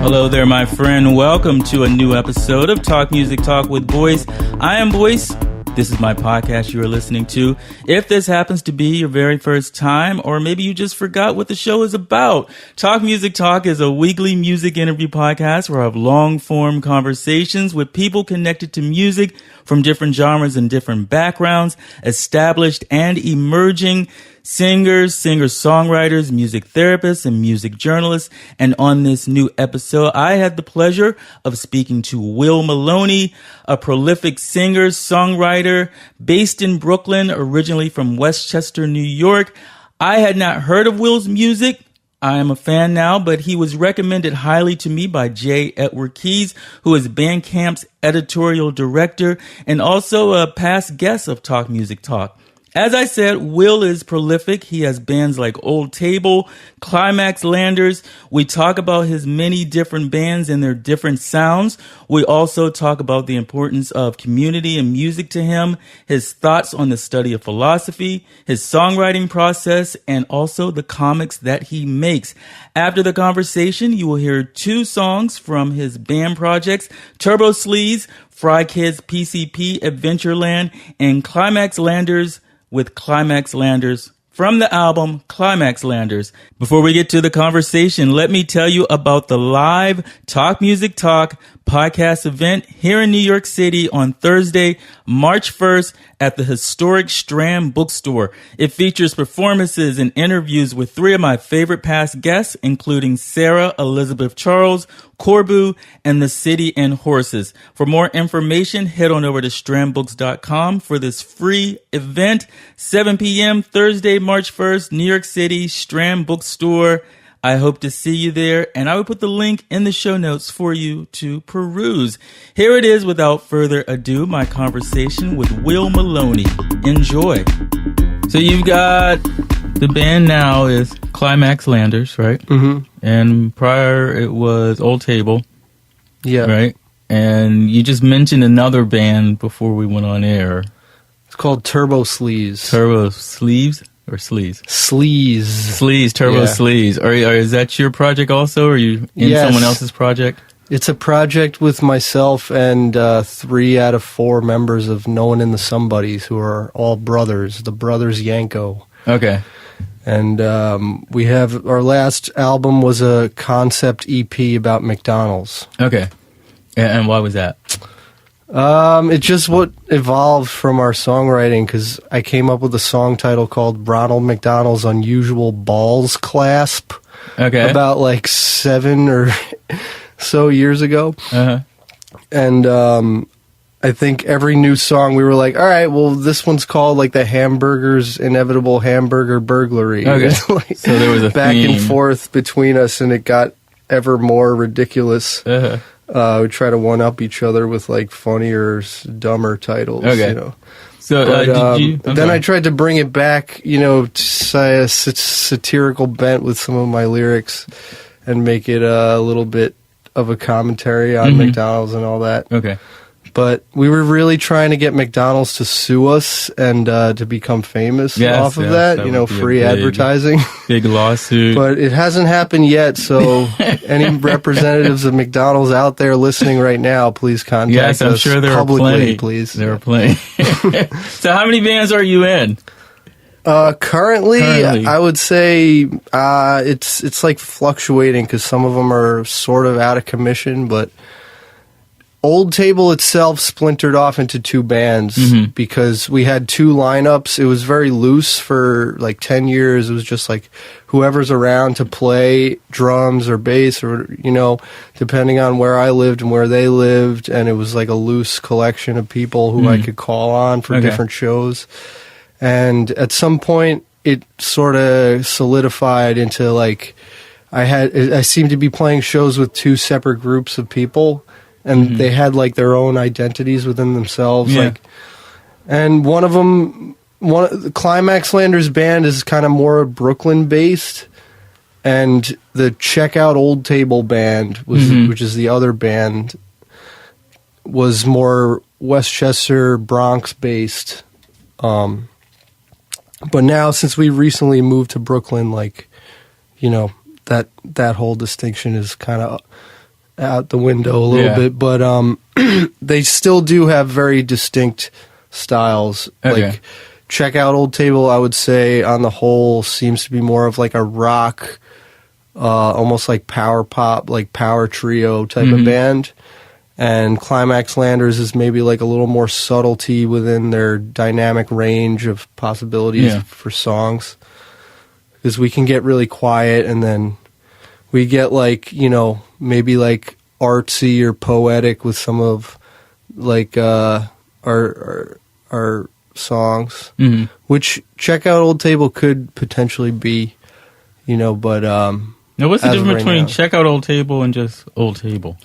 Hello there, my friend. Welcome to a new episode of Talk Music Talk with Boice. I am Boice. This is my podcast you are listening to. If this happens to be your very first time, or maybe you just forgot what the show is about, Talk Music Talk is a weekly music interview podcast where I have long-form conversations with people connected to music from different genres and different backgrounds, established and emerging singers, singer-songwriters, music therapists, and music journalists. And on this new episode, I had the pleasure of speaking to Will Moloney, a prolific singer, songwriter based in Brooklyn, originally from Westchester, New York. I had not heard of Will's music. I am a fan now, but he was recommended highly to me by J. Edward Keys, who is Bandcamp's editorial director and also a past guest of Talk Music Talk. As I said, Will is prolific. He has bands like Old Table, Climax Landers. We talk about his many different bands and their different sounds. We also talk about the importance of community and music to him, his thoughts on the study of philosophy, his songwriting process, and also the comics that he makes. After the conversation, you will hear two songs from his band projects, TURBOSLEAZE, Fry Kids PCP Adventureland, and Climax Landers with Climax Landers from the album Climax Landers. Before we get to the conversation, let me tell you about the live Talk Music Talk podcast event here in New York City on Thursday, March 1st at the historic Strand Bookstore. It features performances and interviews with three of my favorite past guests, including Sarah Elizabeth Charles, Corbu, and The City and Horses. For more information, head on over to strandbooks.com for this free event. 7 p.m. Thursday, March 1st, New York City, Strand Bookstore. I hope to see you there, and I will put the link in the show notes for you to peruse. Here it is, without further ado, my conversation with Will Moloney. Enjoy. So you've got the band now is Climax Landers, right? Mm-hmm. And prior it was Old Table. Yeah. Right? And you just mentioned another band before we went on air. It's called TurboSleaze. TurboSleaze? Or Sleaze? Sleaze. Sleaze, TurboSleaze. Yeah. Is that your project also, or are you in someone else's project? It's a project with myself and 3 out of 4 members of No One in the Somebodies, who are all brothers, the Brothers Yanko. Okay. And we have, our last album was a concept EP about McDonald's. Okay. And why was that? It just what evolved from our songwriting, because I came up with a song title called Ronald McDonald's Unusual Balls Clasp. Okay. About like 7 or so years ago. Uh-huh. And I think every new song we were like, all right, well, this one's called like the Hamburger's Inevitable Hamburger Burglary. Okay. Like, so there was a back theme. and forth between us, and it got ever more ridiculous. Uh-huh. We try to one-up each other with, like, funnier, dumber titles, okay. You know. So, did you... Then I tried to bring it back, you know, to a satirical bent with some of my lyrics and make it a little bit of a commentary on McDonald's and all that. Okay. But we were really trying to get McDonald's to sue us and to become famous off of that, you know, free advertising. Big lawsuit. But it hasn't happened yet, so any representatives of McDonald's out there listening right now, please contact us I'm sure there publicly, are plenty. Please. There are plenty. So how many bands are you in? Currently, I would say it's like fluctuating, because some of them are sort of out of commission, but Old Table itself splintered off into 2 bands because we had 2 lineups. It was very loose for like 10 years. It was just like whoever's around to play drums or bass, or, you know, depending on where I lived and where they lived. And it was like a loose collection of people who I could call on for different shows. And at some point, it sort of solidified into like I seemed to be playing shows with 2 separate groups of people. And they had like their own identities within themselves. Yeah. Like, and one of them, the Climax Landers band is kind of more Brooklyn based, and the Check Out Old Table band, which is the other band, was more Westchester, Bronx based. But now, since we recently moved to Brooklyn, like, you know, that whole distinction is kind of out the window a little bit. But they still do have very distinct styles. Okay. Like, check out Old Table, I would say, on the whole, seems to be more of like a rock, almost like power pop, like power trio type of band. And Climax Landers is maybe like a little more subtlety within their dynamic range of possibilities for songs. Because we can get really quiet, and then we get like, you know, maybe like artsy or poetic with some of like our songs. Which check out Old Table could potentially be, you know, but now what's the difference between check out Old Table and just Old Table?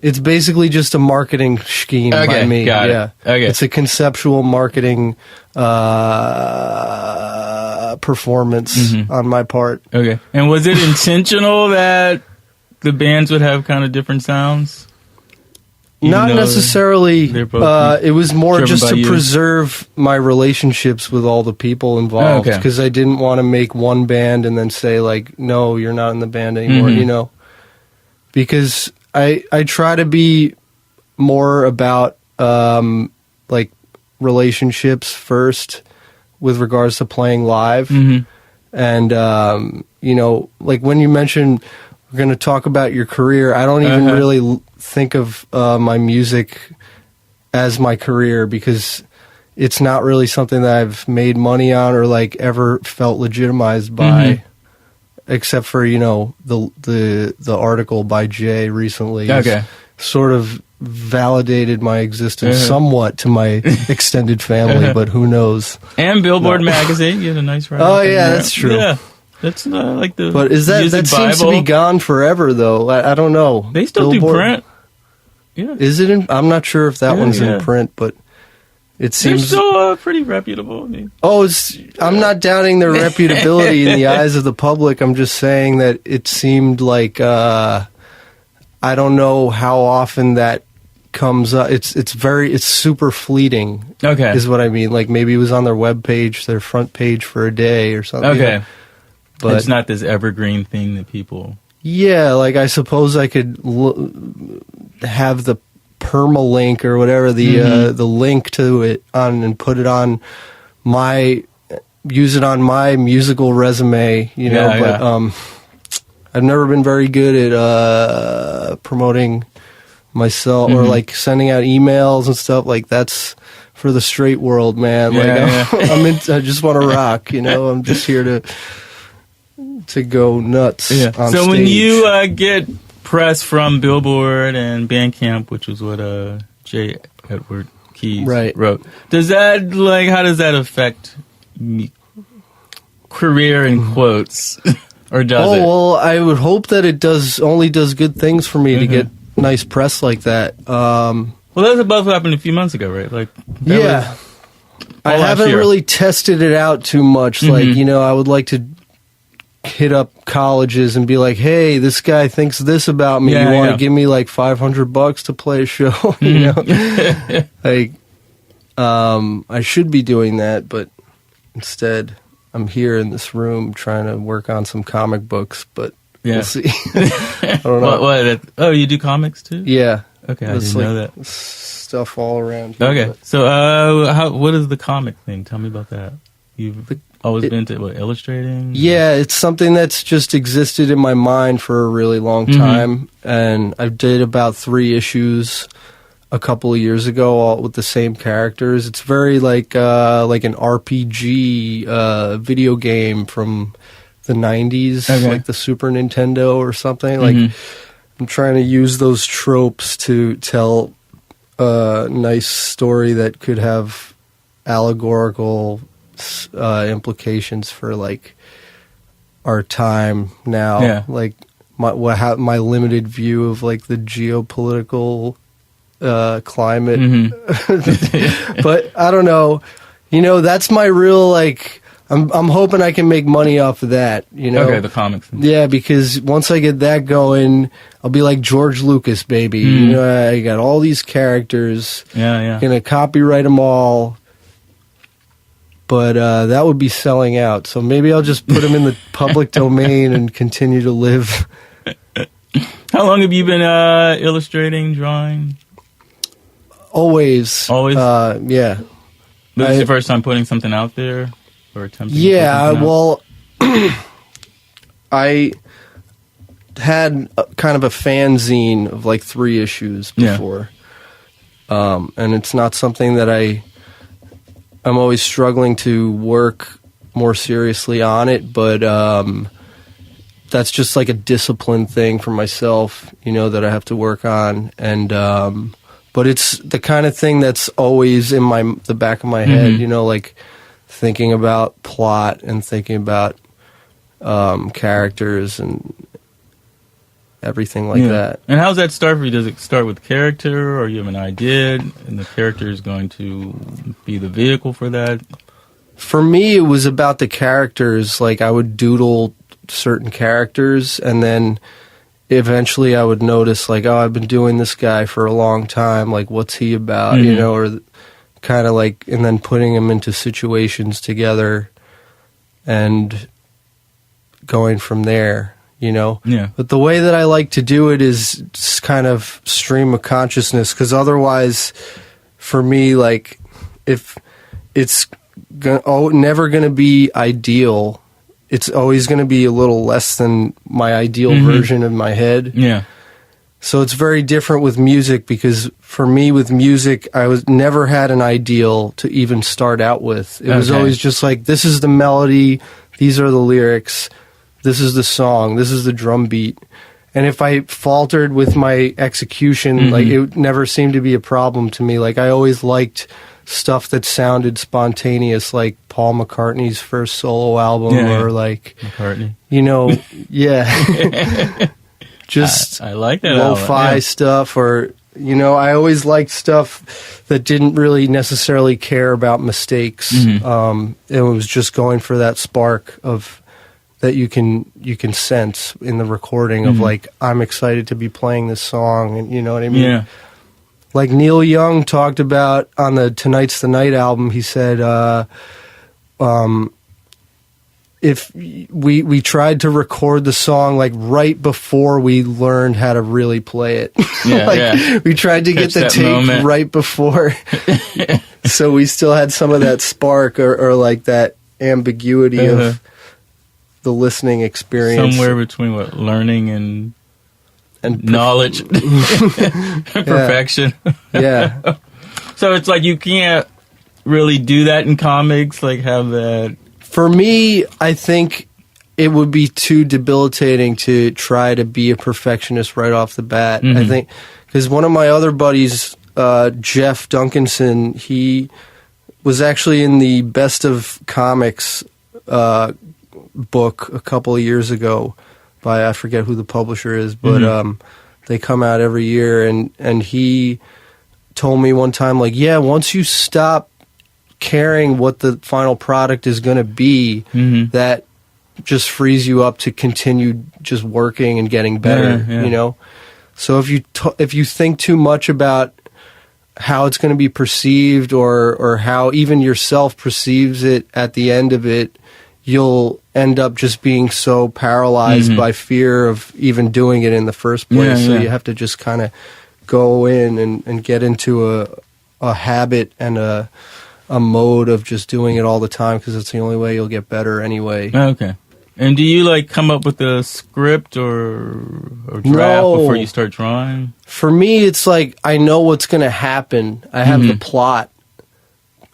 It's basically just a marketing scheme by me. Got it. Okay. It's a conceptual marketing performance on my part. Okay. And was it intentional that the bands would have kind of different sounds? Not necessarily. It was more just to preserve my relationships with all the people involved, because I didn't want to make one band and then say, like, no, you're not in the band anymore, you know? Because I try to be more about like relationships first with regards to playing live. And, you know, like when you mentioned we're going to talk about your career, I don't even really think of my music as my career, because it's not really something that I've made money on or like ever felt legitimized by. Except for, you know, the article by Jay recently sort of validated my existence somewhat to my extended family, but who knows? And Billboard magazine, you had a nice write. Oh yeah, that's true. Yeah, that's like the. But is that seems to be gone forever though? I don't know. They still do print. Yeah, is it? I'm not sure if that one's in print, but. It seems they're still pretty reputable. I'm not doubting their reputability in the eyes of the public. I'm just saying that it seemed like I don't know how often that comes up. It's super fleeting. Okay, is what I mean. Like maybe it was on their webpage, their front page for a day or something. Okay, but it's not this evergreen thing that people. Yeah, like I suppose I could have the permalink or whatever the link to it on and put it on use it on my musical resume, you know. I've never been very good at promoting myself or like sending out emails and stuff. Like that's for the straight world, man. I just want to rock, you know. I'm just here to go nuts on so stage. When you get press from Billboard and Bandcamp, which was what J. Edward Keyes wrote. Does that how does that affect career in quotes, or does it? Well, I would hope that it only does good things for me to get nice press like that. Well, that's about what happened a few months ago, right? I haven't really tested it out too much. Like, you know, I would like to hit up colleges and be like, hey, this guy thinks this about me. You want to give me like $500 to play a show? You know, like, I should be doing that, but instead I'm here in this room trying to work on some comic books, but we'll see. I don't know. Oh, you do comics too? Yeah. Okay, I didn't know that. Stuff all around here. Okay, so what is the comic thing? Tell me about that. You've always been to illustrating? Yeah, it's something that's just existed in my mind for a really long time, and I did about 3 issues a couple of years ago, all with the same characters. It's very like an RPG video game from the 90s, like the Super Nintendo or something. Like I'm trying to use those tropes to tell a nice story that could have allegorical implications for like our time now, like my limited view of like the geopolitical climate. But I don't know, you know, that's my real like. I'm hoping I can make money off of that, you know. Okay, the comics. Yeah, because once I get that going, I'll be like George Lucas, baby. You know, I got all these characters. Yeah. Gonna copyright them all. but that would be selling out. So maybe I'll just put them in the public domain and continue to live. How long have you been illustrating, drawing? Always. Yeah. This is your first time putting something out there? Or attempting yeah, well, I had kind of a fanzine of like 3 issues before. Yeah. And it's not something that I'm always struggling to work more seriously on it, but that's just like a discipline thing for myself, that I have to work on. And but it's the kind of thing that's always in the back of my head, like thinking about plot and thinking about characters and everything like that. And how's that start for you? Does it start with character, or you have an idea and the character is going to be the vehicle for that? For me, it was about the characters. Like, I would doodle certain characters, and then eventually I would notice, like, oh, I've been doing this guy for a long time. Like, what's he about? Or kind of like, and then putting him into situations together and going from there. Yeah. But the way that I like to do it is just kind of stream of consciousness, because otherwise, for me, like, if it's never going to be ideal, it's always going to be a little less than my ideal version of my head. Yeah. So it's very different with music, because for me, with music, I never had an ideal to even start out with. It was always just like, this is the melody, these are the lyrics, this is the song, this is the drum beat. And if I faltered with my execution, like, it never seemed to be a problem to me. Like, I always liked stuff that sounded spontaneous, like Paul McCartney's first solo album, or like McCartney. Just I like that lo-fi stuff, or I always liked stuff that didn't really necessarily care about mistakes. It was just going for that spark of that you can sense in the recording of, like, I'm excited to be playing this song, and you know what I mean? Yeah. Like Neil Young talked about on the Tonight's the Night album, he said, if we tried to record the song, like, right before we learned how to really play it. We tried to get the take moment right before. So we still had some of that spark or like that ambiguity of the listening experience. Somewhere between learning and knowledge. Perfection. Yeah. So it's like you can't really do that in comics, like have that. For me, I think it would be too debilitating to try to be a perfectionist right off the bat. I think, because one of my other buddies, Jeff Duncanson, he was actually in the Best of Comics book a couple of years ago by, I forget who the publisher is, but they come out every year, and he told me one time, like, yeah, once you stop caring what the final product is going to be, that just frees you up to continue just working and getting better, So if you think too much about how it's going to be perceived, or how even yourself perceives it at the end of it, you'll end up just being so paralyzed by fear of even doing it in the first place. So you have to just kind of go in and get into a habit and a mode of just doing it all the time, because it's the only way you'll get better anyway. Okay. And do you, like, come up with a script or draft before you start drawing? For me, it's like, I know what's going to happen. I have the plot,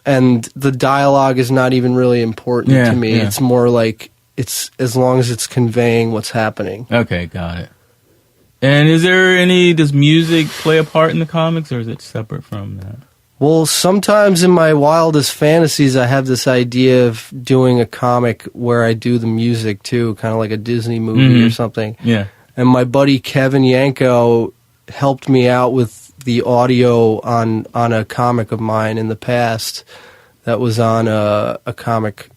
and the dialogue is not even really important to me. It's more like, it's as long as it's conveying what's happening. Okay, got it. And does music play a part in the comics, or is it separate from that? Well, sometimes in my wildest fantasies, I have this idea of doing a comic where I do the music too, kind of like a Disney movie or something. Yeah. And my buddy Kevin Yanko helped me out with the audio on a comic of mine in the past that was on a comic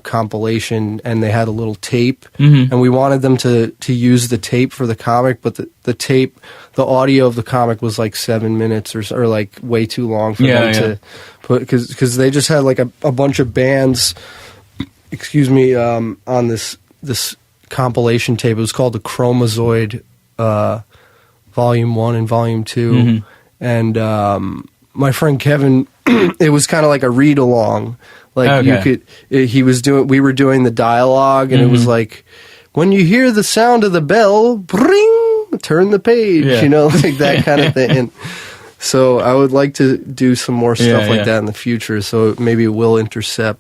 compilation, and they had a little tape, and we wanted them to use the tape for the comic, but the tape, the audio of the comic was like 7 minutes or like way too long for them to put, because they just had like a bunch of bands, on this compilation tape. It was called the Chromazoid Volume 1 and Volume 2, and my friend Kevin, it was kind of like a read along. Like we were doing the dialogue, and it was like, when you hear the sound of the bell, bring, turn the page, like that kind of thing. And so I would like to do some more stuff like that in the future. So maybe it will intersect.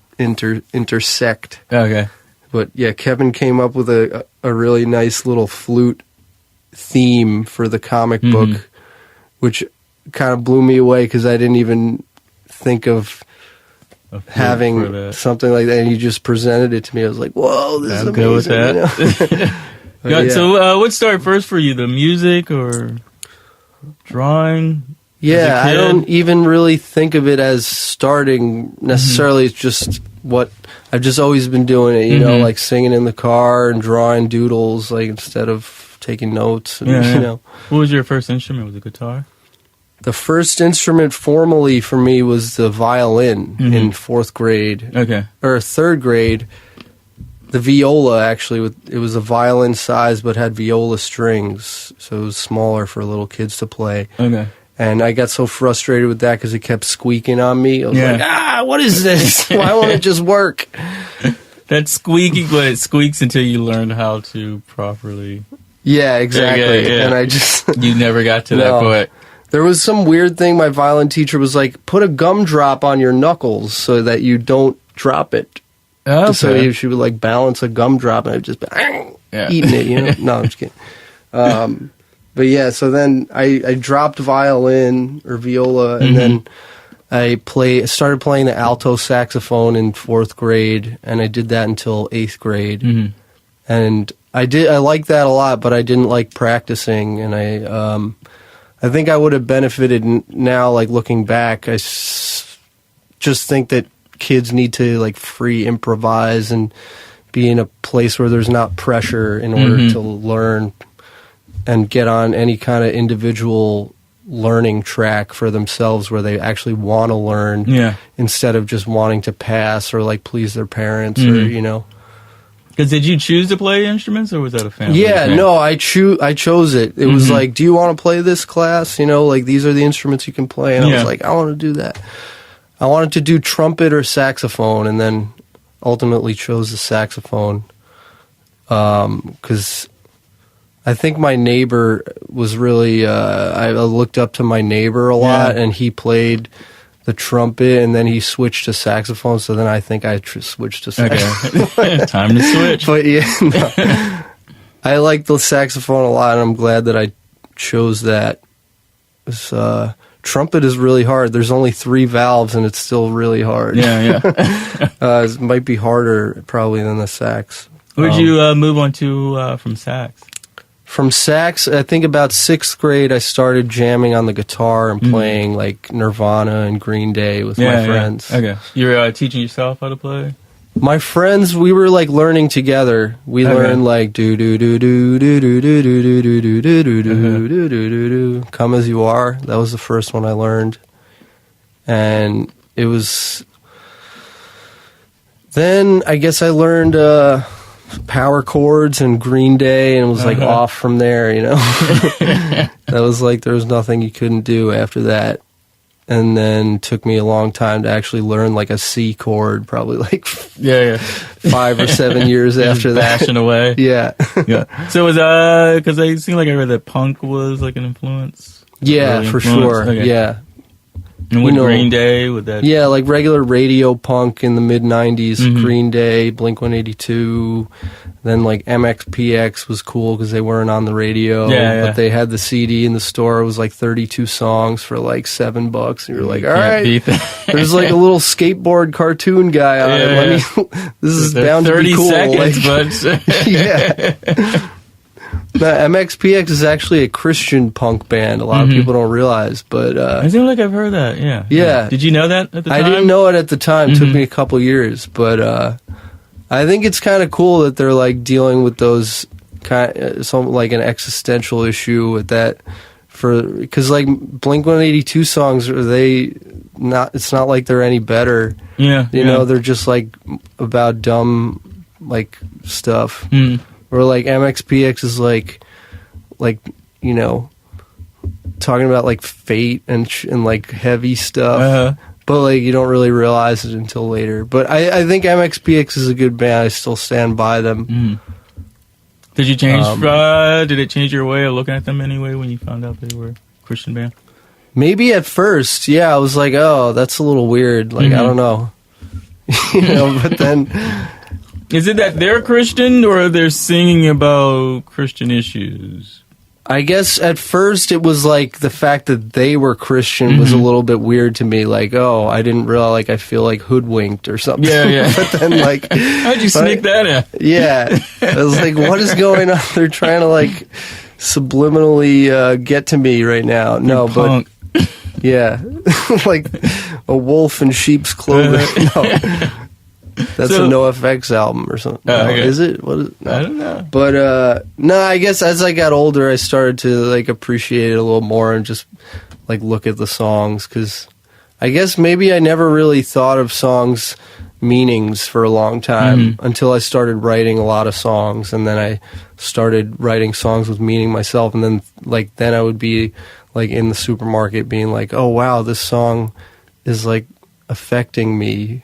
Okay. But yeah, Kevin came up with a really nice little flute theme for the comic book, which kind of blew me away because I didn't even think of having something like that, and he just presented it to me. I was like, whoa, this is amazing. Go with that. So what started first for you, the music or drawing? Yeah, I don't even really think of it as starting necessarily. It's just what I've just always been doing it, you know, like singing in the car and drawing doodles, like instead of taking notes. And, you know. What was your first instrument? Was it guitar? The first instrument formally for me was the violin in 4th grade. Okay. Or 3rd grade. The viola, actually, it was a violin size but had viola strings, so it was smaller for little kids to play. Okay. And I got so frustrated with that because it kept squeaking on me. I was like, what is this? Why won't it just work? That squeaking, but it squeaks until you learn how to properly... Yeah, exactly. And I just... You never got to that point. There was some weird thing my violin teacher was like, put a gumdrop on your knuckles so that you don't drop it. Okay. So she would like balance a gumdrop, and I'd just be eating it, you know? No, I'm just kidding. But yeah, so then I dropped violin or viola, and then I started playing the alto saxophone in 4th grade, and I did that until 8th grade. And I liked that a lot, but I didn't like practicing, and I think I would have benefited now, like looking back. I just think that kids need to like free improvise and be in a place where there's not pressure in order to learn and get on any kind of individual learning track for themselves where they actually want to learn instead of just wanting to pass or like please their parents or, you know. Because did you choose to play instruments, or was that a family thing? Yeah, no, I chose it. It was like, do you want to play this class? You know, like these are the instruments you can play. And I was like, I want to do that. I wanted to do trumpet or saxophone, and then ultimately chose the saxophone because I think my neighbor was really, I looked up to my neighbor a lot, and he played the trumpet, and then he switched to saxophone, so then I think I switched to saxophone. Okay. Time to switch. But yeah, I like the saxophone a lot, and I'm glad that I chose that. Trumpet is really hard. There's only 3 valves, and it's still really hard. It might be harder probably than the sax. Where'd you move on to from sax? From sax, I think about 6th grade, I started jamming on the guitar and playing like Nirvana and Green Day with my friends. Okay. You're teaching yourself how to play? My friends, we were like learning together. We learned like do do do do do do do do do do do do do do do do do. Come As You Are. That was the first one I learned. And it was... Then I guess I learned... power chords and Green Day, and it was like off from there, you know. That was like there was nothing you couldn't do after that. And then took me a long time to actually learn like a C chord, probably like 5 or 7 years after that. Bashing away. Yeah. So it was because I seem like I read that punk was like an influence. Yeah, for sure. Okay. Yeah. And with Green Day, with that? Yeah, like regular radio punk in the mid-'90s, Green Day, Blink-182, then like MXPX was cool because they weren't on the radio, but they had the CD in the store. It was like 32 songs for like $7, and you're like, all right, there's like a little skateboard cartoon guy on it. This is bound to be cool. 30 seconds, but... Yeah. MXPX is actually a Christian punk band. A lot of people don't realize, but I feel like I've heard that. Yeah. Did you know that at the time? I didn't know it at the time. It took me a couple years, but I think it's kind of cool that they're like dealing with those some like an existential issue with that, because like Blink-182 songs, it's not like they're any better. Yeah, you know, they're just like about dumb like stuff. Or like MXPX is like you know, talking about like fate and like heavy stuff. But like you don't really realize it until later. But I think MXPX is a good band. I still stand by them. Did you change? Did it change your way of looking at them anyway when you found out they were a Christian band? Maybe at first, yeah. I was like, oh, that's a little weird. Like I don't know, you know. But then, is it that they're Christian or they're singing about Christian issues? I guess at first it was like the fact that they were Christian was a little bit weird to me. Like, oh, I didn't realize, like, I feel like hoodwinked or something. Yeah. But then, like... How'd you sneak that in? Yeah. I was like, what is going on? They're trying to, like, subliminally get to me right now. No, punk. But... Yeah. Like a wolf in sheep's clothing. No. That's a NoFX album or something. No, okay. Is it? What is it? No. I don't know. But, no, I guess as I got older, I started to, like, appreciate it a little more and just, like, look at the songs. Because I guess maybe I never really thought of songs' meanings for a long time until I started writing a lot of songs. And then I started writing songs with meaning myself. And then, like, then I would be, like, in the supermarket being like, oh, wow, this song is, like, affecting me.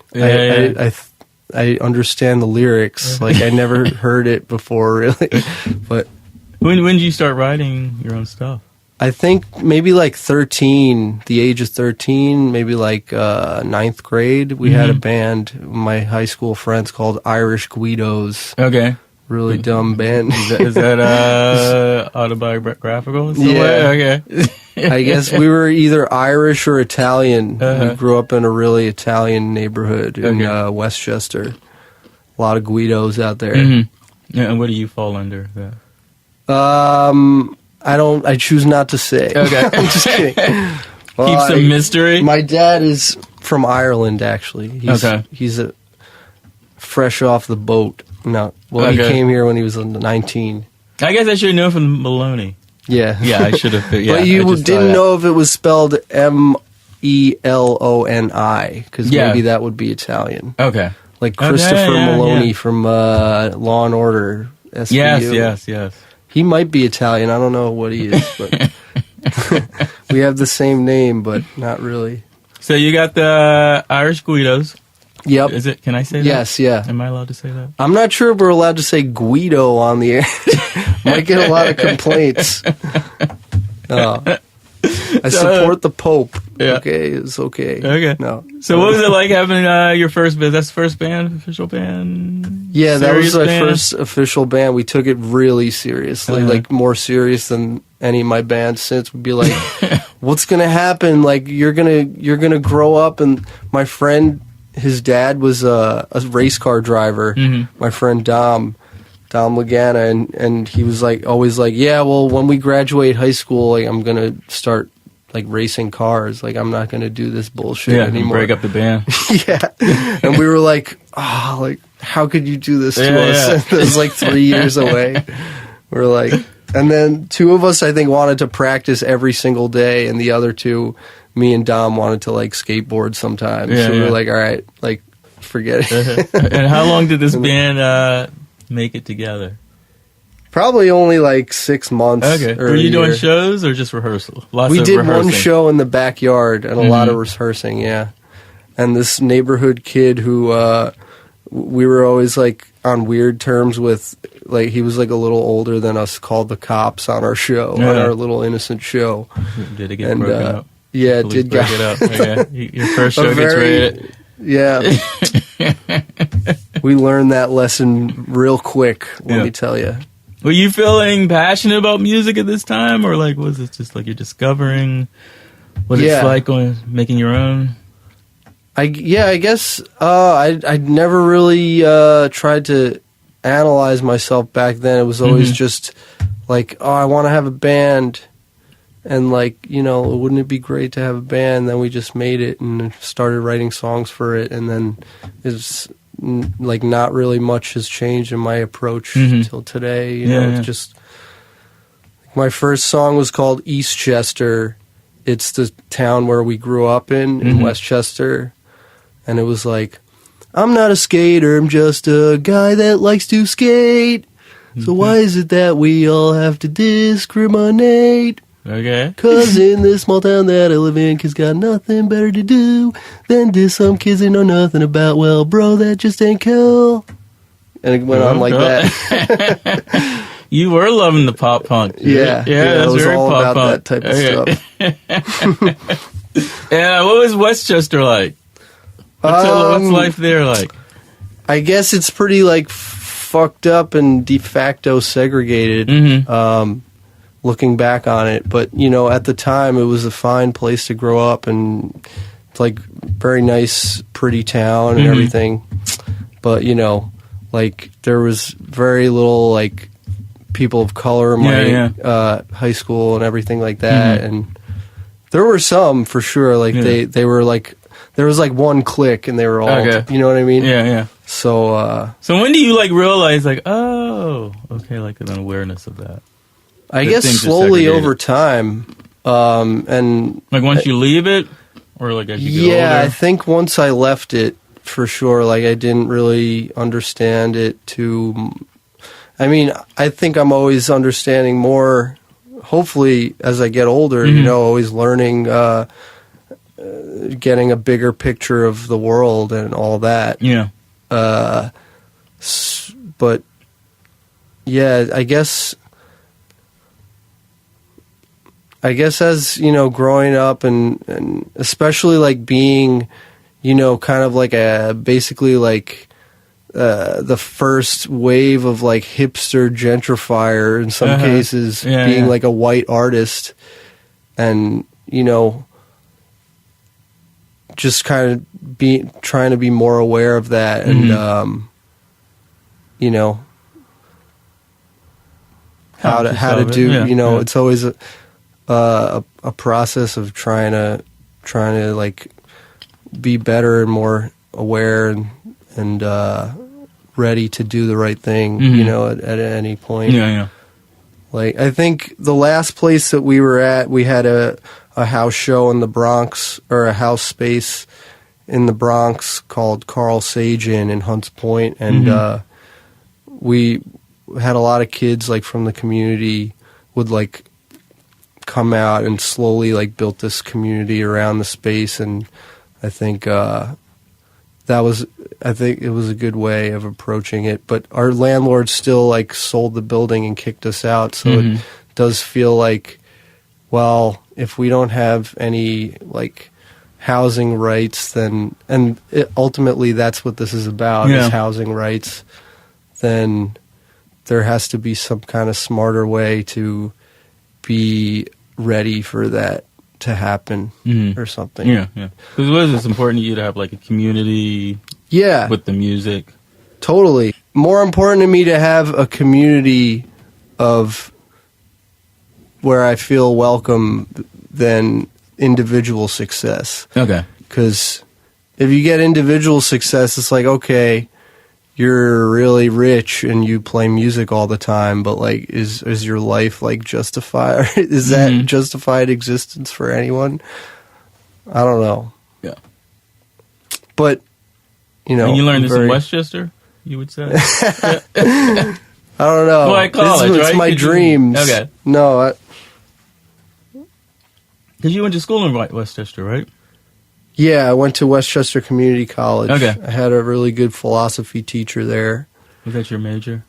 I understand the lyrics. Like, I never heard it before, really. But when did you start writing your own stuff? I think maybe like 13, the age of 13, maybe like ninth grade. We had a band, my high school friends, called Irish Guidos. Okay. Really dumb band. Is that autobiographical? Yeah. Okay. I guess we were either Irish or Italian. We grew up in a really Italian neighborhood in Westchester. A lot of Guidos out there. Yeah, and what do you fall under? I choose not to say. Okay. I'm just kidding. Well, Keep some mystery. My dad is from Ireland, actually. He's fresh off the boat. No, well, he came here when he was 19. I guess I should know from Moloney. Yeah. Yeah, I should have. Yeah, but you didn't know if it was spelled Meloni, because maybe that would be Italian. Okay. Like Christopher Moloney from Law and Order, SVU. Yes. He might be Italian. I don't know what he is, but we have the same name, but not really. So you got the Irish Guidos. Yep. Is it? Can I say that? Yes, yeah. Am I allowed to say that? I'm not sure if we're allowed to say Guido on the air. Might get a lot of complaints. I support the Pope. Yeah. Okay, it's okay. Okay. No. So what was it like having your first band? That's the first band, official band? Yeah, that was our first official band. We took it really seriously, like more serious than any of my bands since. We'd be like, what's going to happen? Like, you're gonna grow up, and my friend, his dad was a race car driver. My friend Dom Lagana, and he was like always like, yeah, well, when we graduate high school, like, I'm gonna start like racing cars. Like, I'm not gonna do this bullshit anymore. Break up the band. Yeah, and we were like, like, how could you do this to us? It was like 3 years away. We're like, and then two of us, I think, wanted to practice every single day, and the other two, me and Dom, wanted to like skateboard sometimes. So we were like, all right, like, forget it. And how long did this band make it together? Probably only like 6 months. Okay. Were you doing shows or just rehearsal? We did one show in the backyard and a lot of rehearsing, yeah. And this neighborhood kid who we were always like on weird terms with, like, he was like a little older than us, called the cops on our show, on our little innocent show. Did it get broken up? Yeah, it did break it up. Okay. Your first show gets rated. Yeah. We learned that lesson real quick, let me tell you. Were you feeling passionate about music at this time, or like was it just like you're discovering what it's like making your own? I guess I'd never really tried to analyze myself back then. It was always just like, I want to have a band, and like, wouldn't it be great to have a band? Then we just made it and started writing songs for it, and then like not really much has changed in my approach till today. You know, it's just my first song was called Eastchester. It's the town where we grew up in Westchester, and it was like, I'm not a skater, I'm just a guy that likes to skate. So why is it that we all have to discriminate? Okay. 'Cause in this small town that I live in, kids got nothing better to do than diss some kids they know nothing about. Well, bro, that just ain't cool. And it went on like that. You were loving the pop punk. Yeah, that's it was very all pop about punk. that type of stuff. And what was Westchester like? What's life there like? I guess it's pretty like fucked up and de facto segregated. Looking back on it, but you know, at the time, it was a fine place to grow up, and it's like very nice, pretty town and everything. But you know, like there was very little like people of color in my high school and everything like that, and there were some for sure. Like they were like, there was like one clique, and they were all, you know what I mean? Yeah. So when do you like realize like, oh, okay, like an awareness of that? I guess slowly over time, and like once you leave it, or like as you get older? I think once I left it, for sure. Like I didn't really understand it too. I mean, I think I'm always understanding more. Hopefully, as I get older, you know, always learning, getting a bigger picture of the world and all that. Yeah. But yeah, I guess as, you know, growing up and especially like being, you know, kind of like basically like the first wave of like hipster gentrifier in some cases, being like a white artist, and, you know, just kind of trying to be more aware of that, and you know, how to do, you know, it's always a process of trying to like be better and more aware and ready to do the right thing, you know, at any point. Yeah. Like, I think the last place that we were at, we had a house show in the Bronx, or a house space in the Bronx called Carl Sagan in Hunts Point, and we had a lot of kids like from the community would like come out and slowly like built this community around the space, and I think it was a good way of approaching it. But our landlord still like sold the building and kicked us out, so it does feel like, well, if we don't have any like housing rights, then, and ultimately that's what this is about, is housing rights, then there has to be some kind of smarter way to be ready for that to happen, or something. Yeah. Because it's important to you to have like a community with the music. Totally. More important to me to have a community of where I feel welcome than individual success. Okay. Because if you get individual success, it's like, okay, you're really rich and you play music all the time, but like, is your life like justified? Is that justified existence for anyone? I don't know. Yeah. But, you know, and you learned this in Westchester, you would say? I don't know. Well, college, it's right? my dreams. Okay. No, because you went to school in Westchester, right? Yeah, I went to Westchester Community College. Okay. I had a really good philosophy teacher there. Was that your major?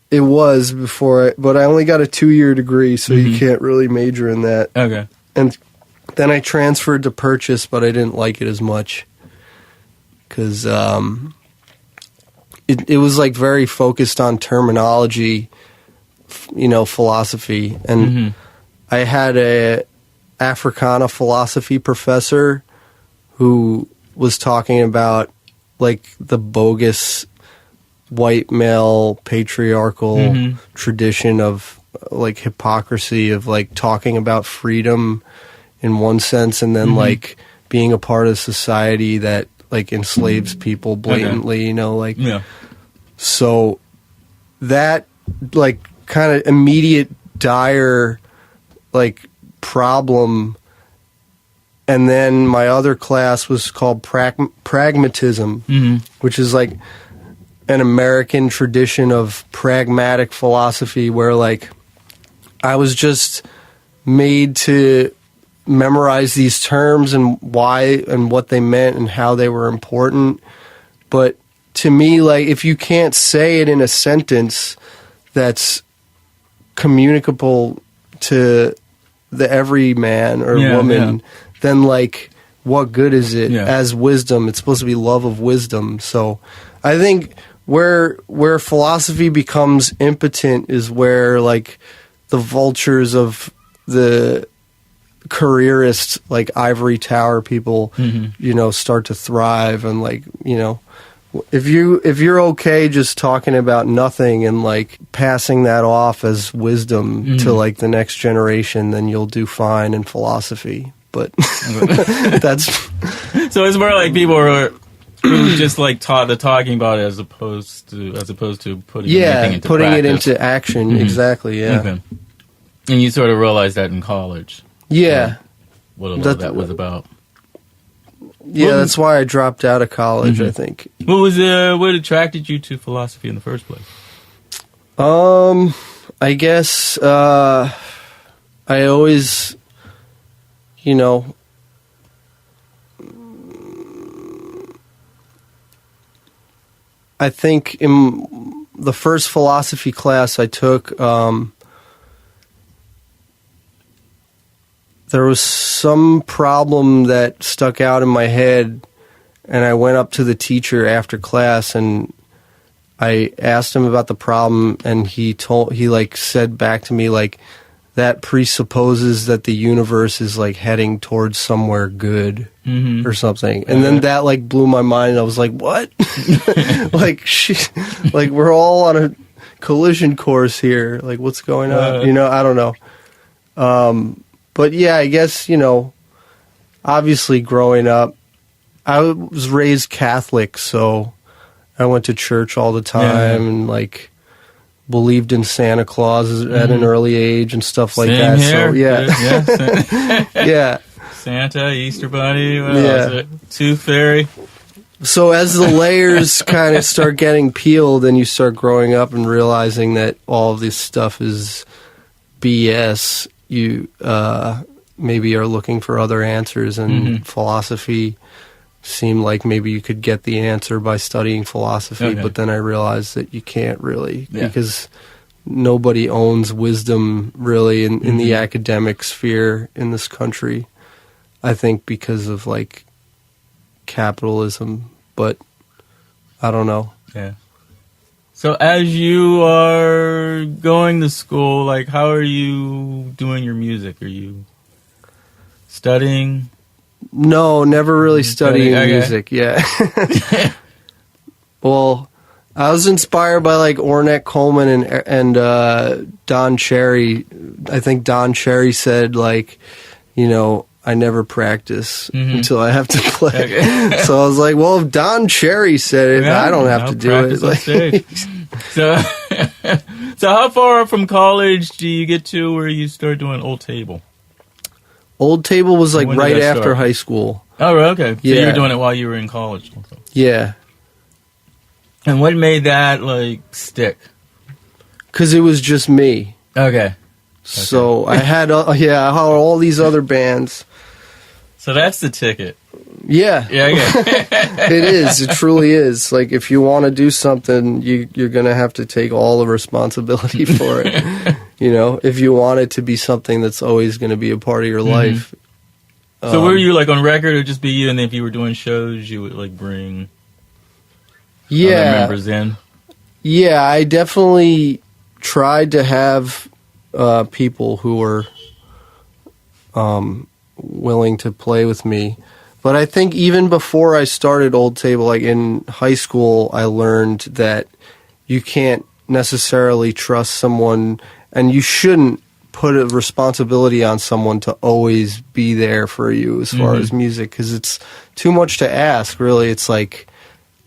It was before, but I only got a 2-year degree, so you can't really major in that. Okay. And then I transferred to Purchase, but I didn't like it as much because it was like very focused on terminology, you know, philosophy. And I had a Africana philosophy professor who was talking about like the bogus white male patriarchal tradition of like hypocrisy of like talking about freedom in one sense, and then like being a part of society that like enslaves people blatantly, you know, like Yeah. so that like kind of immediate dire like problem. And then my other class was called pragmatism, which is like an American tradition of pragmatic philosophy where like I was just made to memorize these terms and why and what they meant and how they were important. But to me, like, if you can't say it in a sentence that's communicable to the everyman or woman, then like, what good is it as wisdom? It's supposed to be love of wisdom. So I think where philosophy becomes impotent is where like the vultures of the careerists, like ivory tower people, you know, start to thrive. And like, you know, if you're okay just talking about nothing and like passing that off as wisdom to like the next generation, then you'll do fine in philosophy. But that's so it's more like people who just like talking about it as opposed to putting anything into putting practice. it into action. Exactly. Yeah. Okay. And you sort of realized that in college. Yeah. What a lot of that was about. Yeah, that's why I dropped out of college, I think. What attracted you to philosophy in the first place? I guess I always, you know, I think in the first philosophy class I took, there was some problem that stuck out in my head, and I went up to the teacher after class and I asked him about the problem, and he like said back to me like that presupposes that the universe is like heading towards somewhere good or something. And then that like blew my mind. I was like, what? Like shit, like we're all on a collision course here. Like what's going on? You know, I don't know. But yeah, I guess, you know, obviously growing up, I was raised Catholic, so I went to church all the time and like believed in Santa Claus at an early age and stuff like Same that. Here. So yeah, Santa, Easter Bunny, Tooth Fairy. So as the layers kind of start getting peeled and you start growing up and realizing that all of this stuff is BS, you maybe are looking for other answers, and philosophy seemed like maybe you could get the answer by studying philosophy, but then I realized that you can't really, because nobody owns wisdom really in the academic sphere in this country, I think because of like capitalism, but I don't know. Yeah. So as you are going to school, like, how are you doing your music? Are you studying? No, never really studying music. Yeah. Well, I was inspired by like Ornette Coleman and Don Cherry. I think Don Cherry said like, you know, I never practice until I have to play. So I was like, well, if Don Cherry said it, I don't have to do it. Like, so how far from college do you get to where you start doing Old Table? Old Table was like right after high school. Oh, okay. So you were doing it while you were in college. Also. Yeah. And what made that like stick? Because it was just me. Okay. So I had all these other bands. So that's the ticket. Yeah. It is. It truly is. Like, if you want to do something, you're going to have to take all the responsibility for it. You know, if you want it to be something that's always going to be a part of your life. So were you, like, on record, or just be you, and then if you were doing shows, you would, like, bring other members in? Yeah, I definitely tried to have people who were willing to play with me. But I think even before I started Old Table, like in high school, I learned that you can't necessarily trust someone, and you shouldn't put a responsibility on someone to always be there for you as far as music, because it's too much to ask, really. It's like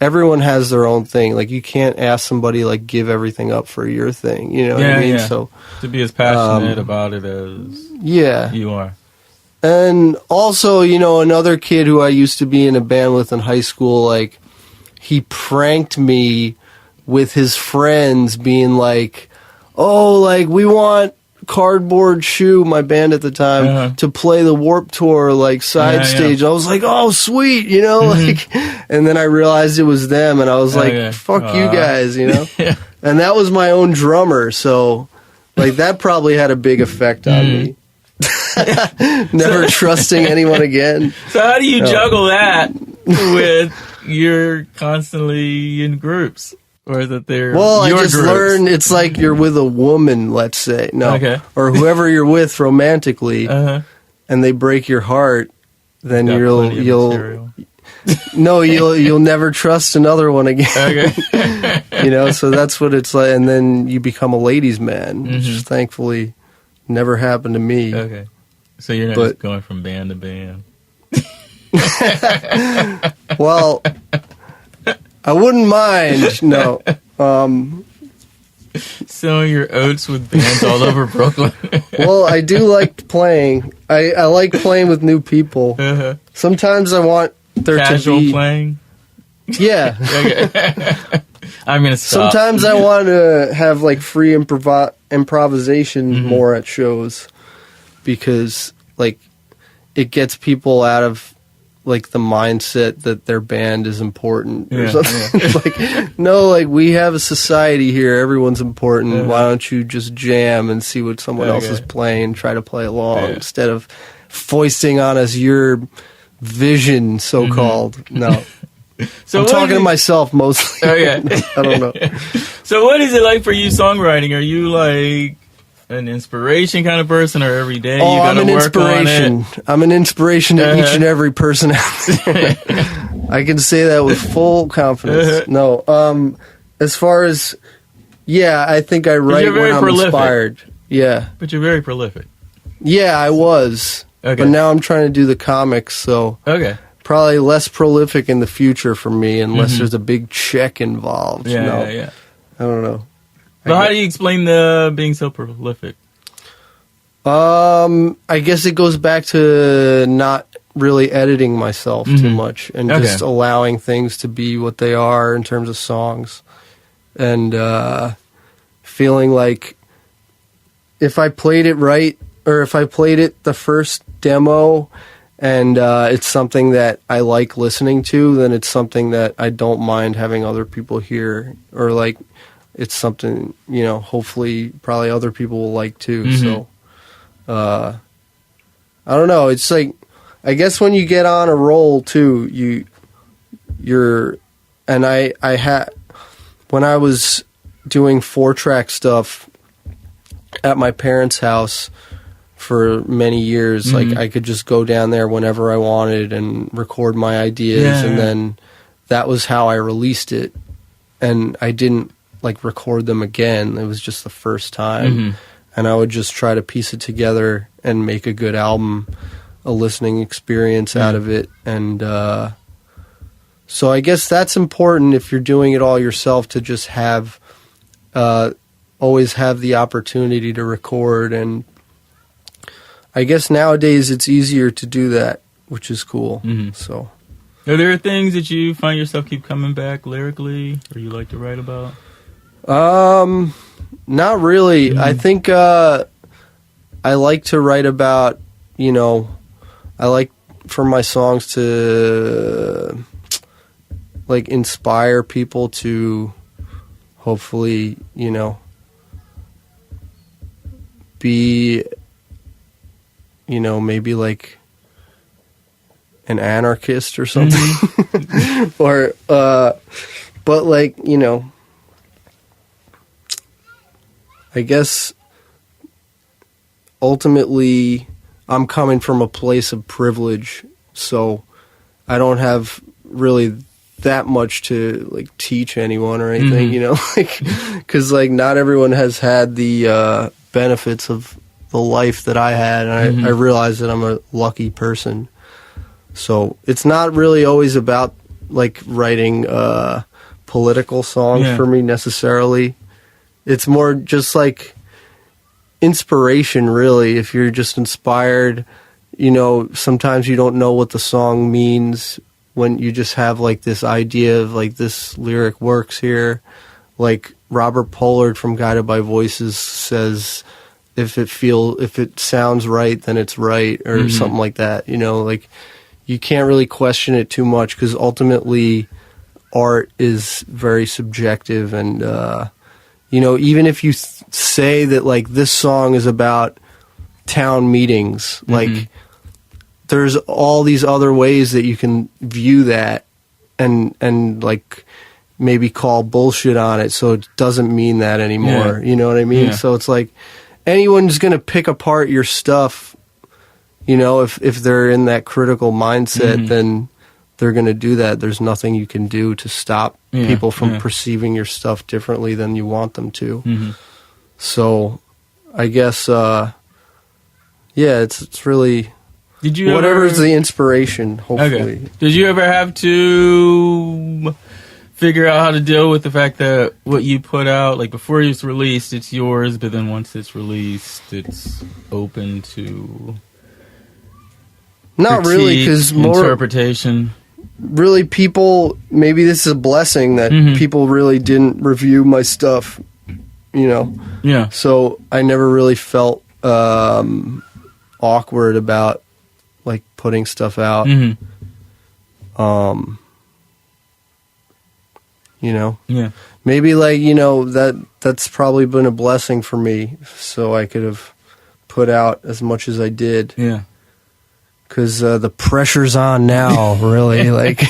everyone has their own thing. Like, you can't ask somebody, like, give everything up for your thing, you know what I mean? Yeah. So to be as passionate about it as you are. And also, you know, another kid who I used to be in a band with in high school, like, he pranked me with his friends being like, oh, like, we want Cardboard Shoe, my band at the time, to play the Warped Tour, like, side stage. I was like, oh, sweet, you know, like, and then I realized it was them, and I was like, fuck you guys, you know? And that was my own drummer, so, like, that probably had a big effect on me. Never trusting anyone again. So how do you juggle that with you're constantly in groups? Or that they're I just learned it's like you're with a woman, let's say, or whoever you're with romantically, and they break your heart, then you'll never trust another one again. You know, so that's what it's like, and then you become a ladies' man, which thankfully never happened to me. Okay, so you're not just going from band to band. Well, I wouldn't mind, no. Sowing your oats with bands all over Brooklyn. Well, I do like playing. I like playing with new people. Sometimes I want there Casual to be... playing? Yeah. I'm going to stop. Sometimes I want to have, like, free improvisation more at shows, because, like, it gets people out of, like, the mindset that their band is important or something. Like, no, like, we have a society here. Everyone's important. Why don't you just jam and see what someone else is playing, try to play along instead of foisting on us your vision, so-called. No. So I'm talking to myself mostly. I don't know. So what is it like for you songwriting? Are you, like, an inspiration kind of person, or every day you gotta work on it? I'm an inspiration to each and every person out there. I can say that with full confidence. No, as far as, I think I write when I'm inspired. Yeah. But you're very prolific. Yeah, I was. Okay. But now I'm trying to do the comics, so probably less prolific in the future for me, unless there's a big check involved. I don't know. But how do you explain the being so prolific? I guess it goes back to not really editing myself too much, and just allowing things to be what they are in terms of songs, and feeling like if I played it right, or if I played it the first demo, and it's something that I like listening to, then it's something that I don't mind having other people hear, or like, it's something, you know, hopefully probably other people will like too. So, I don't know. It's like, I guess when you get on a roll too, and I had, when I was doing 4-track stuff at my parents' house for many years, like, I could just go down there whenever I wanted and record my ideas, and then that was how I released it. And I didn't, like, record them again. It was just the first time. And I would just try to piece it together and make a good album, a listening experience out of it. And so I guess that's important if you're doing it all yourself, to just have, always have the opportunity to record. And I guess nowadays it's easier to do that, which is cool. So, are there things that you find yourself keep coming back lyrically, or you like to write about? Not really. I think, I like to write about, you know, I like for my songs to, like, inspire people to hopefully, you know, be, you know, maybe like an anarchist or something. Or, but, like, you know, I guess ultimately I'm coming from a place of privilege, so I don't have really that much to, like, teach anyone or anything, you know, like, because, like, not everyone has had the benefits of the life that I had, and I realize that I'm a lucky person. So it's not really always about like writing political songs for me necessarily. It's more just like inspiration, really. If you're just inspired, sometimes you don't know what the song means when you just have like this idea of like this lyric works here. Like Robert Pollard from Guided by Voices says, if it sounds right, then it's right, or something like that. Like you can't really question it too much, because ultimately art is very subjective, and even if you say that like this song is about town meetings, like there's all these other ways that you can view that and like maybe call bullshit on it, so it doesn't mean that anymore. You know what I mean? So it's like anyone's going to pick apart your stuff, if they're in that critical mindset, then they're going to do that. There's nothing you can do to stop people from perceiving your stuff differently than you want them to. So I guess, it's really whatever's the inspiration, hopefully. Okay. Did you ever have to figure out how to deal with the fact that what you put out, like before it's released, it's yours, but then once it's released, it's open to not really, because interpretation? Really, people, maybe this is a blessing that people really didn't review my stuff, Yeah. So I never really felt awkward about like putting stuff out. Yeah. Maybe like, that's probably been a blessing for me, so I could have put out as much as I did. Yeah. Because the pressure's on now, really. Like,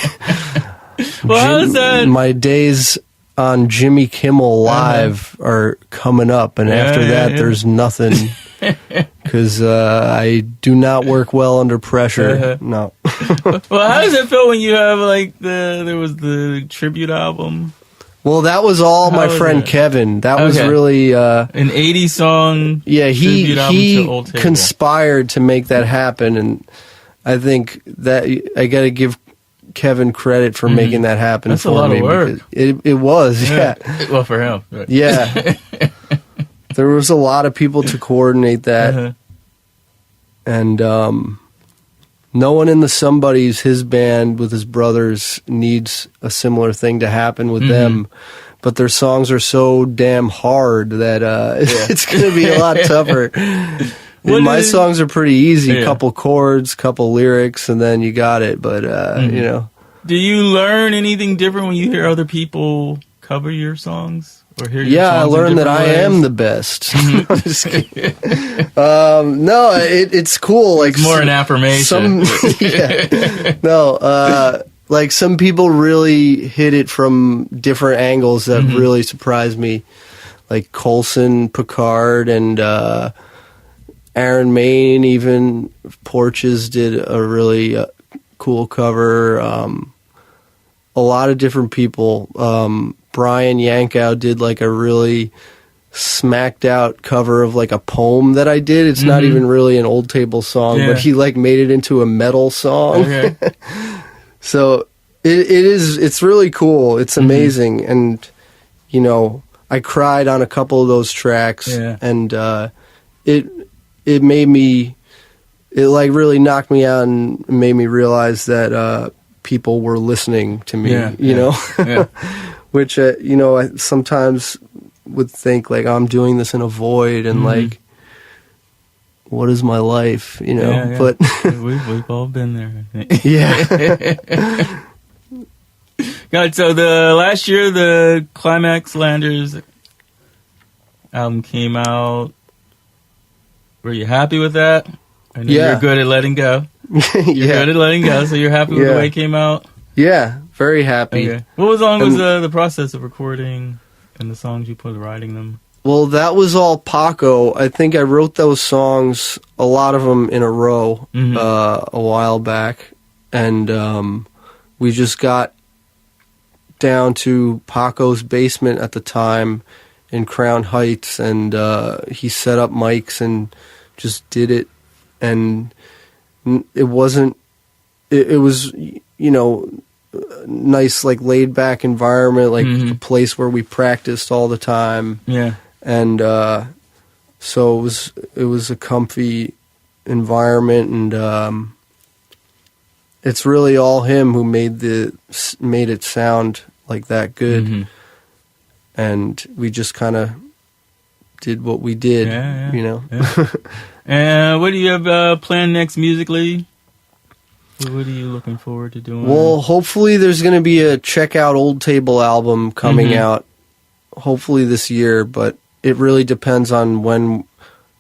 well, how is that? My days on Jimmy Kimmel Live are coming up, and after that, there's nothing. Because I do not work well under pressure. No. Well, how does it feel when you have like there was the tribute album? Well, that was all my friend Kevin. That was really an 80 song. Yeah, tribute album to Old he Table. conspired to make that happen, and I think that I got to give Kevin credit for making that happen. That's for a lot me, of work. It was, yeah. Well, for him, right. Yeah. There was a lot of people to coordinate that, and no one in the Somebodies, his band with his brothers, needs a similar thing to happen with them. But their songs are so damn hard that it's going to be a lot tougher. My songs are pretty easy. Couple chords, couple lyrics, and then you got it. But, Do you learn anything different when you hear other people cover your songs? Or hear your songs I learned that I ways? am the best. I'm just kidding. No, it's cool. Like it's more an affirmation. Like some people really hit it from different angles that really surprised me. Like Colson, Picard, and Aaron Main, even Porches did a really cool cover. A lot of different people. Brian Yankow did like a really smacked out cover of like a poem that I did. It's not even really an Old Table song, but he like made it into a metal song. Okay. So it's really cool. It's amazing. And, I cried on a couple of those tracks, and it made me, it like really knocked me out and made me realize that people were listening to me, you know? Which, I sometimes would think, like, I'm doing this in a void, and, like, what is my life, But we've all been there, I think. Yeah. God, so last year, the Climax Landers album came out. Were you happy with that? I know you're good at letting go. You're good at letting go, so you're happy with the way it came out? Yeah, very happy. Okay. What was the process of recording and the songs you put writing them? Well, that was all Paco. I think I wrote those songs, a lot of them in a row, a while back, and we just got down to Paco's basement at the time in Crown Heights, and he set up mics and just did it, and it wasn't. It was, you know, nice, like, laid back environment, like a place where we practiced all the time. Yeah. And so it was a comfy environment, and it's really all him who made it sound like that good. And we just kind of did what we did, you know. Yeah. And what do you have planned next musically? What are you looking forward to doing? Well, hopefully there's going to be a Check Out Old Table album coming out, hopefully this year, but it really depends on when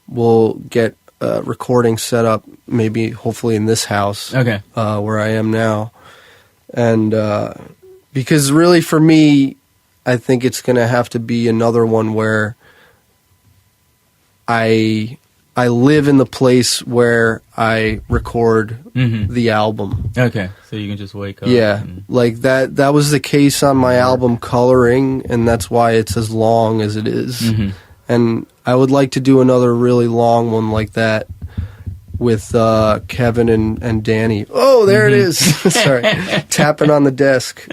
we'll get recording set up, maybe hopefully in this house where I am now. And because really for me, I think it's going to have to be another one where I live in the place where I record the album. Okay, so you can just wake up. Yeah, like that was the case on my album Coloring, and that's why it's as long as it is. And I would like to do another really long one like that with Kevin and Danny. Oh, there it is. Sorry, tapping on the desk.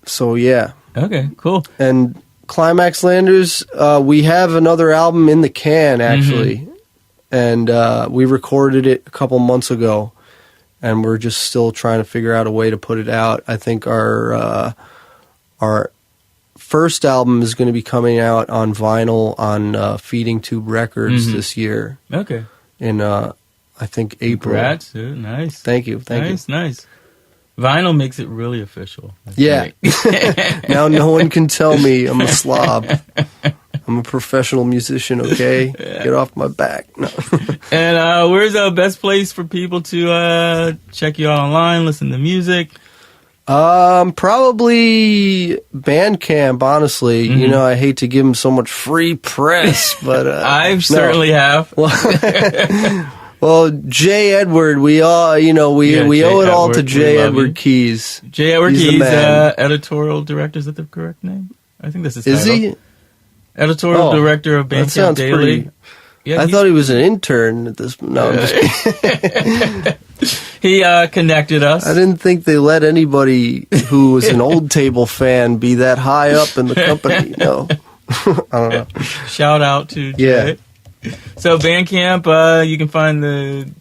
So yeah. Okay, cool. And Climax Landers, we have another album in the can, actually. And we recorded it a couple months ago, and we're just still trying to figure out a way to put it out. I think our first album is going to be coming out on vinyl on Feeding Tube Records this year. Okay. In, I think, April. Congrats, dude. Nice. Thank you. Nice. Vinyl makes it really official. Yeah. Now no one can tell me I'm a slob. I'm a professional musician, okay? Yeah. Get off my back. No. And where's the best place for people to check you out online, listen to music? Probably Bandcamp, honestly. You know, I hate to give them so much free press, but... I certainly have. Well, J. Edward, we all, you know, we owe it all to J. Edward Keys. J. Edward Keys, editorial director, is that the correct name? I think that's his title. Is he? Editorial director of Bandcamp Daily. Yeah, I thought he was an intern at this. No, I'm just kidding. He connected us. I didn't think they let anybody who was an Old Table fan be that high up in the company. No, I don't know. Shout out to Jay. So Bandcamp, you can find the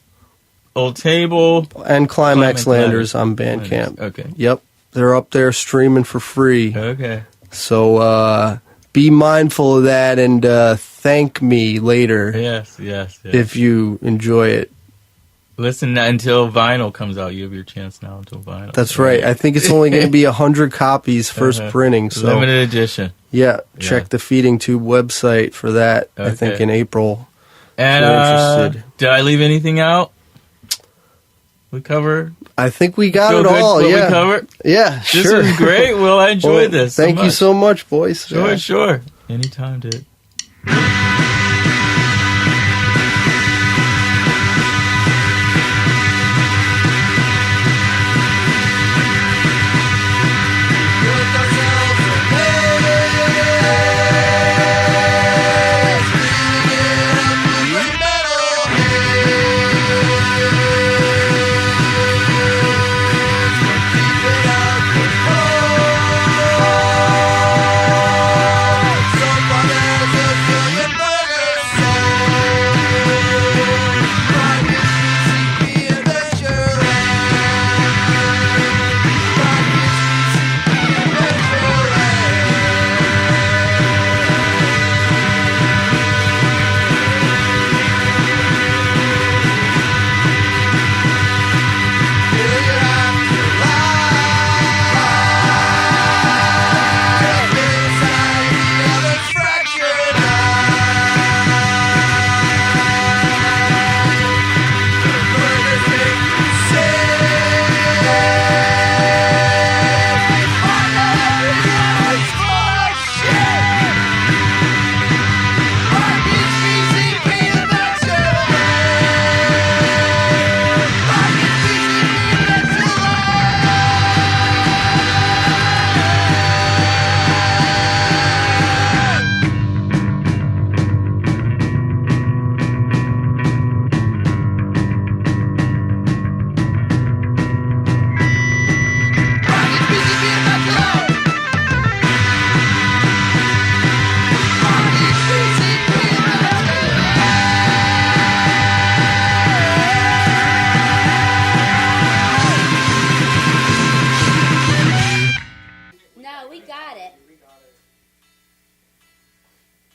Old Table and Climax Landers on Bandcamp. Okay. Yep, they're up there streaming for free. Okay. So be mindful of that and thank me later. Yes. If you enjoy it. Listen until vinyl comes out. You have your chance now until vinyl. That's right. I think it's only going to be 100 copies first printing. So limited edition. Yeah, check the Feeding Tube website for that, I think, in April. And if you're interested. Did I leave anything out? We covered? I think we got it all, we covered? Yeah, sure. This was great. Well, I enjoyed this. Thank you so much, boys. Sure. Anytime, dude.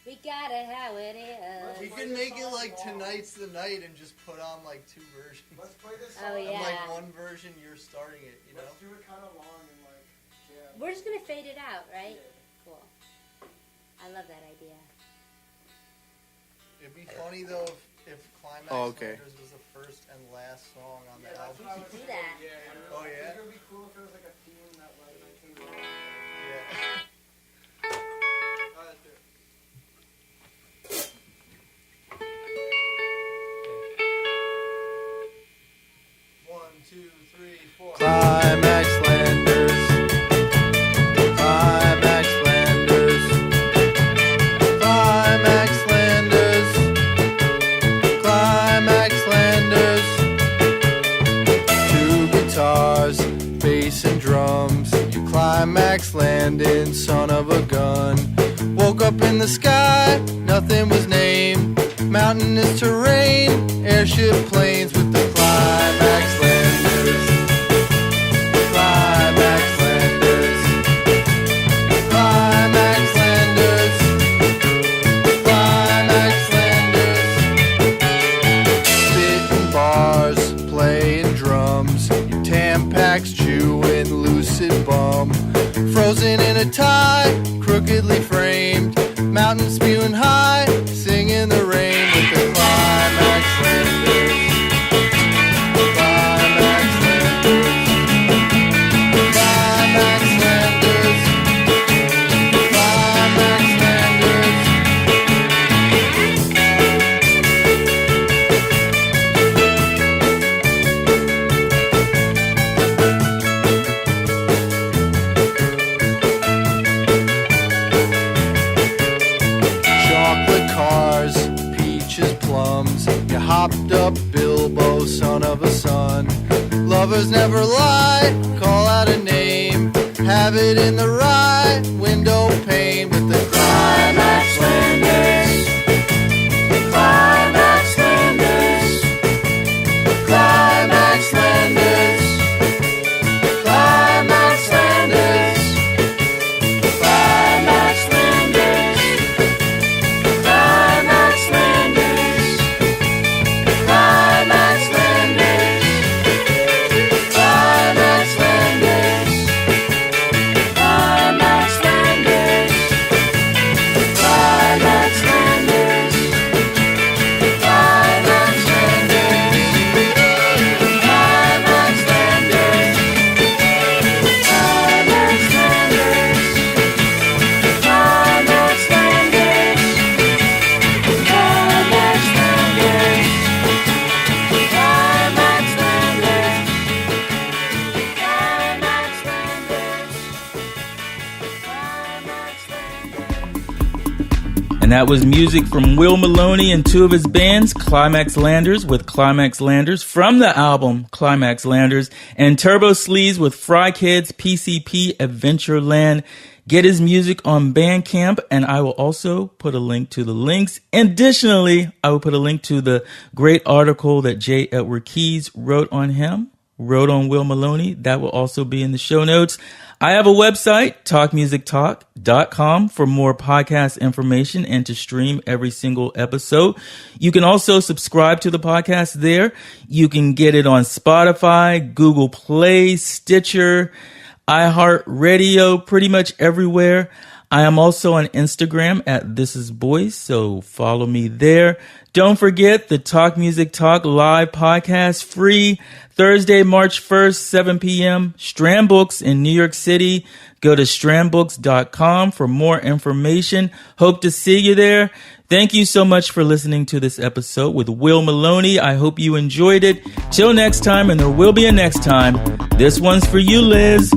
We got it how it is. We can make it like Tonight's the Night and just put on like 2 versions. Let's play this song. Oh, yeah. And like one version, you're starting it, you know? Let's do it kind of long and like, yeah. We're just going to fade it out, right? Yeah. Cool. I love that idea. It'd be funny though if Climax Landers was the first and last song on the album. What I was Do thinking. that. Yeah, yeah. Oh, yeah? It would be cool if it was like a theme that like mentioned. Yeah. Let's do it. One, two, three, four. Climax Landers. Climax Landers. Climax Landers. Climax Landers. 2 guitars, bass and drums. You climax landing, son of a gun. Woke up in the sky, nothing was named. Mountainous terrain, airship planes with the Climax Landers. Climax Landers. Climax Landers. Climax Landers. Spitting bars, playing drums. Your Tampax chewing lucid bum. Frozen in a tie, crookedly framed. Mountain spewing high, singing the rain with the Climax Landers. Climax Landers. Climax Landers. Climax Landers. Chocolate cars, peaches, plums. You hopped up Bilbo, son of a son. Lovers never lie, call out a name. Have it in the right window pane with the Climax Landers. Climax Landers. Climax Landers. Climax Landers. Climax Landers. Climax Landers. Climax Landers. Climax Landers. Climax Landers. Climax Landers. Climax Landers. Climax Landers. Climax Landers. Climax Landers. Climax Landers. Climax Landers. Climax Landers. And that was music from Will Moloney and 2 of his bands, Climax Landers with Climax Landers from the album Climax Landers, and TURBOSLEAZE with Fry Kids PCP Adventureland. Get his music on Bandcamp, and I will also put a link to the links. Additionally, I will put a link to the great article that J. Edward Keyes wrote on Will Moloney. That will also be in the show notes. I have a website, talkmusictalk.com, for more podcast information and to stream every single episode. You can also subscribe to the podcast there. You can get it on Spotify, Google Play, Stitcher, iHeartRadio, pretty much everywhere. I am also on Instagram at This Is Boice, so follow me there. Don't forget the Talk Music Talk live podcast, free Thursday, March 1st, 7 p.m. Strand Books in New York City. Go to strandbooks.com for more information. Hope to see you there. Thank you so much for listening to this episode with Will Moloney. I hope you enjoyed it. Till next time, and there will be a next time. This one's for you, Liz.